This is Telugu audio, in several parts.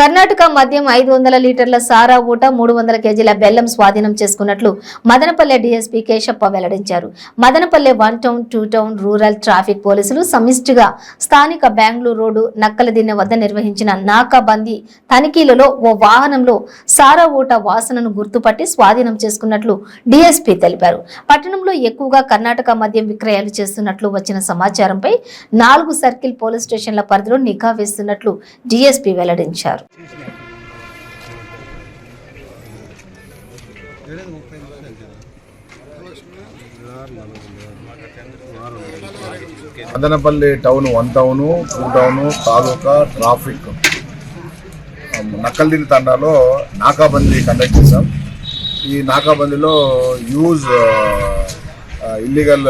కర్ణాటక మద్యం 500 లీటర్ల సారా ఊట 300 కేజీల బెల్లం స్వాధీనం చేసుకున్నట్లు మదనపల్లె డీఎస్పీ కేశప్ప వెల్లడించారు. Madanapalle 1 town 2 town rural traffic పోలీసులు సమిష్టిగా స్థానిక బెంగళూరు రోడ్డు నక్కలదిన్నె వద్ద నిర్వహించిన నాకాబందీ తనిఖీలలో ఓ వాహనంలో సారా ఊట వాసనను గుర్తుపట్టి స్వాధీనం చేసుకున్నట్లు డీఎస్పీ తెలిపారు. పట్టణంలో ఎక్కువగా కర్ణాటక మద్యం విక్రయాలు చేస్తున్నట్లు వచ్చిన సమాచారంపై 4 సర్కిల్ పోలీస్ స్టేషన్ల పరిధిలో నిఘా వేస్తున్నట్లు డీఎస్పీ వెల్లడించారు. మదనపల్లి టౌన్ 1 టౌన్ 2 టౌన్ తాలూకా ట్రాఫిక్ నక్కల్దిని తండాలో నాకాబందీ కండక్ట్ చేశాం. ఈ నాకాబందీలో ఇల్లీగల్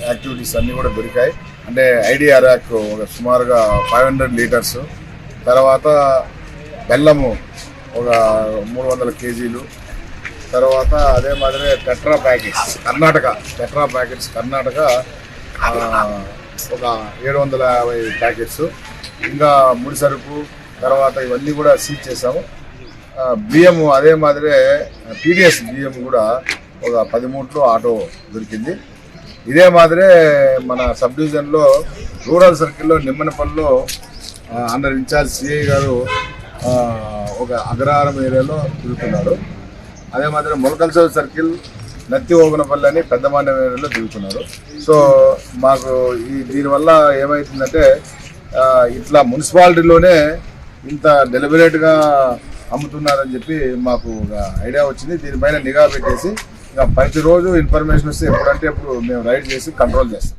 యాక్టివిటీస్ అన్నీ కూడా దొరికాయి. అంటే ఐడిఆర్ యాక్ సుమారుగా 500 లీటర్స్, తర్వాత బెల్లము ఒక 300 కేజీలు, తర్వాత అదే మాదిరి టెట్రా ప్యాకెట్స్ కర్ణాటక ఒక 750 ప్యాకెట్స్, ఇంకా ముడి సరుకు, తర్వాత ఇవన్నీ కూడా సీజ్ చేసాము. బియ్యం అదే మాదిరి పీడిఎస్ బియ్యం కూడా ఒక 10 మూట్లు ఆటో దొరికింది. ఇదే మాదిరే మన సబ్ డివిజన్లో రూరల్ సర్కిల్లో నిమ్మనపల్లిలో అండర్ ఇన్ఛార్జ్ సిఐ గారు ఒక అగ్రహారం ఏరియాలో తిరుగుతున్నారు. అదే మాదిరి మొలకల్సర్ సర్కిల్ నత్తి ఓగనపల్లి అని పెద్దమాండం ఏరియాలో తిరుగుతున్నారు. సో మాకు దీనివల్ల ఏమవుతుందంటే ఇట్లా మున్సిపాలిటీలోనే ఇంత డెలిబరేట్గా అమ్ముతున్నారని చెప్పి మాకు ఒక ఐడియా వచ్చింది. దీనిపైన నిఘా పెట్టేసి ప్రతిరోజు ఇన్ఫర్మేషన్ వస్తే ఎప్పుడంటే ఎప్పుడు మేము రైడ్ చేసి కంట్రోల్ చేస్తాం.